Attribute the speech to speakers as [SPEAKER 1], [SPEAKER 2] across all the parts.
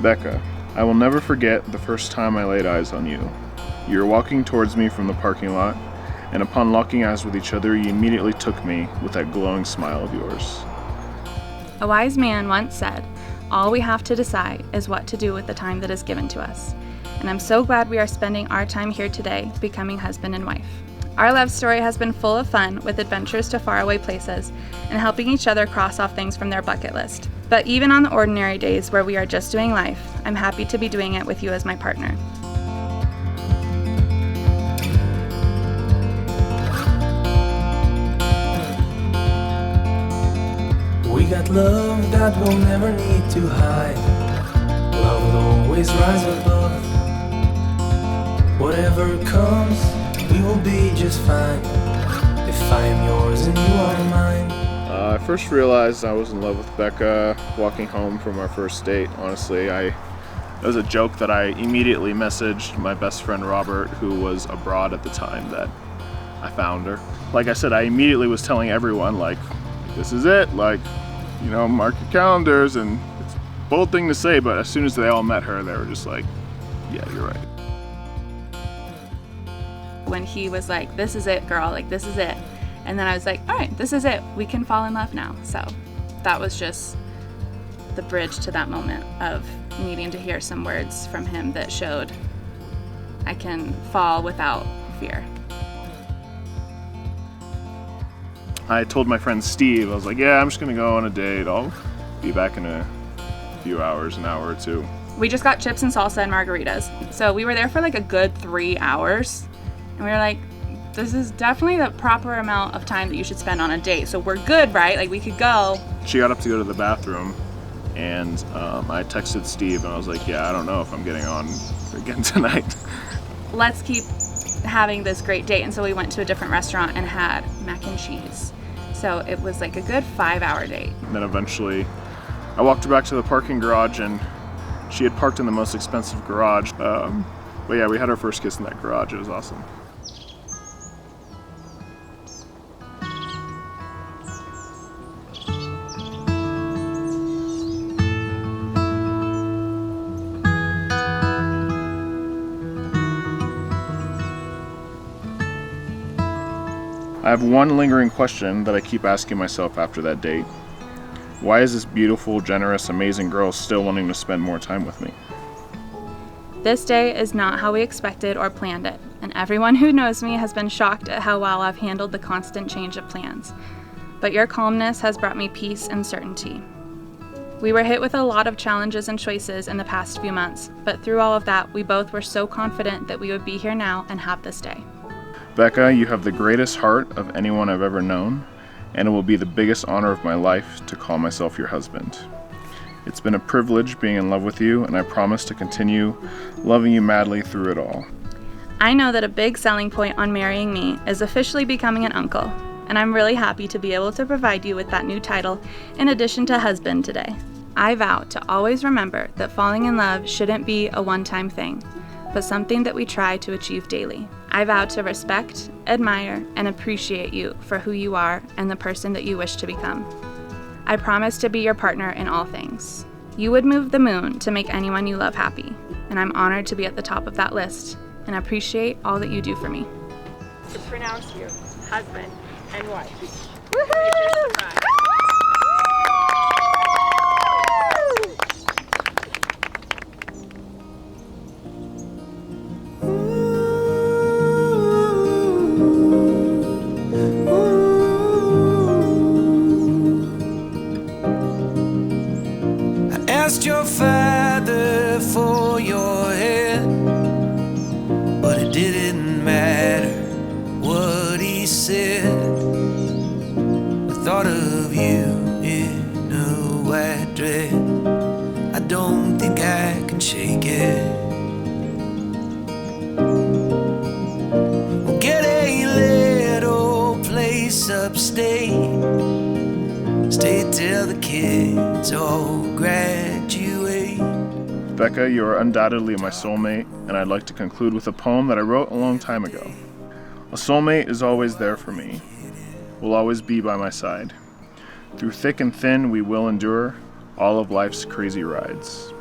[SPEAKER 1] Becca, I will never forget the first time I laid eyes on you. You were walking towards me from the parking lot, and upon locking eyes with each other, you immediately took me with that glowing smile of yours.
[SPEAKER 2] A wise man once said, "All we have to decide is what to do with the time that is given to us." And I'm so glad we are spending our time here today becoming husband and wife. Our love story has been full of fun with adventures to faraway places and helping each other cross off things from their bucket list. But even on the ordinary days where we are just doing life, I'm happy to be doing it with you as my partner.
[SPEAKER 3] We got love that we'll never need to hide. Love will always rise above. Whatever comes, we will be just fine. If I am yours and you are mine.
[SPEAKER 1] I first realized I was in love with Becca walking home from our first date. Honestly, it was a joke that I immediately messaged my best friend Robert, who was abroad at the time that I found her. Like I said, I immediately was telling everyone, like, this is it, like, you know, mark your calendars, and it's a bold thing to say, but as soon as they all met her, they were just like, yeah, you're right.
[SPEAKER 2] When he was like, "This is it, girl, like this is it." And then I was like, all right, this is it. We can fall in love now. So that was just the bridge to that moment of needing to hear some words from him that showed I can fall without fear.
[SPEAKER 1] I told my friend Steve, I was like, yeah, I'm just gonna go on a date. I'll be back in a few hours, an hour or two.
[SPEAKER 2] We just got chips and salsa and margaritas. So we were there for like a good 3 hours. And we were like, this is definitely the proper amount of time that you should spend on a date. So we're good, right? Like we could go.
[SPEAKER 1] She got up to go to the bathroom, and I texted Steve and I was like, yeah, I don't know if I'm getting on again tonight.
[SPEAKER 2] Let's keep having this great date. And so we went to a different restaurant and had mac and cheese. So it was like a good 5-hour date.
[SPEAKER 1] And then eventually I walked her back to the parking garage, and she had parked in the most expensive garage. But yeah, we had our first kiss in that garage. It was awesome. I have one lingering question that I keep asking myself after that date. Why is this beautiful, generous, amazing girl still wanting to spend more time with me?
[SPEAKER 2] This day is not how we expected or planned it, and everyone who knows me has been shocked at how well I've handled the constant change of plans. But your calmness has brought me peace and certainty. We were hit with a lot of challenges and choices in the past few months, but through all of that, we both were so confident that we would be here now and have this day.
[SPEAKER 1] Becca, you have the greatest heart of anyone I've ever known, and it will be the biggest honor of my life to call myself your husband. It's been a privilege being in love with you, and I promise to continue loving you madly through it all.
[SPEAKER 2] I know that a big selling point on marrying me is officially becoming an uncle, and I'm really happy to be able to provide you with that new title in addition to husband today. I vow to always remember that falling in love shouldn't be a one-time thing, but something that we try to achieve daily. I vow to respect, admire, and appreciate you for who you are and the person that you wish to become. I promise to be your partner in all things. You would move the moon to make anyone you love happy, and I'm honored to be at the top of that list and appreciate all that you do for me.
[SPEAKER 4] To pronounce you husband and wife.
[SPEAKER 2] Woohoo!
[SPEAKER 3] Asked your father for your hand, but it didn't matter what he said. The thought of you in a white dress, I don't think I can shake it. We'll get a little place upstate, stay till the kids all graduate.
[SPEAKER 1] Becca, you are undoubtedly my soulmate, and I'd like to conclude with a poem that I wrote a long time ago. A soulmate is always there for me, will always be by my side. Through thick and thin we will endure all of life's crazy rides.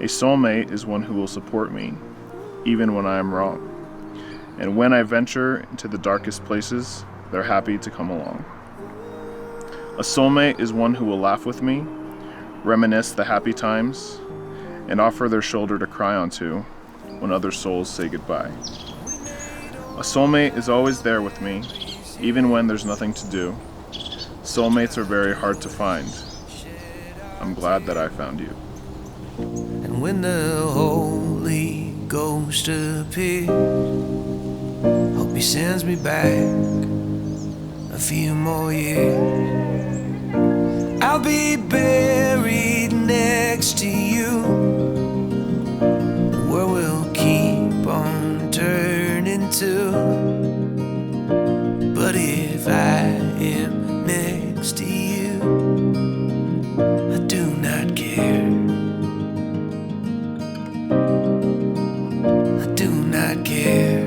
[SPEAKER 1] A soulmate is one who will support me, even when I am wrong. And when I venture into the darkest places, they're happy to come along. A soulmate is one who will laugh with me, reminisce the happy times, and offer their shoulder to cry onto when other souls say goodbye. A soulmate is always there with me, even when there's nothing to do. Soulmates are very hard to find. I'm glad that I found you.
[SPEAKER 3] And when the Holy Ghost appears, hope he sends me back a few more years. I'll be buried next to you. The world will keep on turning too. But if I am next to you, I do not care. I do not care.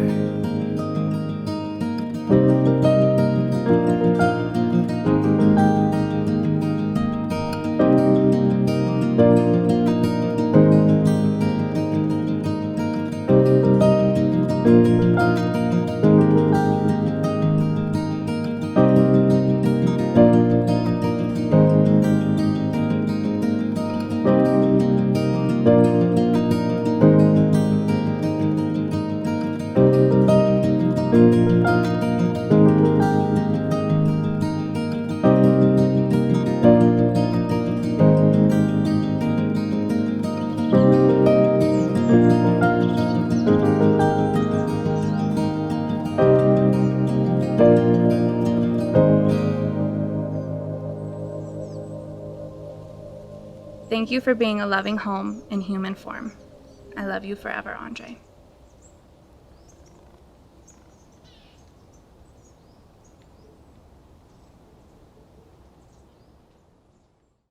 [SPEAKER 2] Thank you for being a loving home in human form. I love you forever, Andre.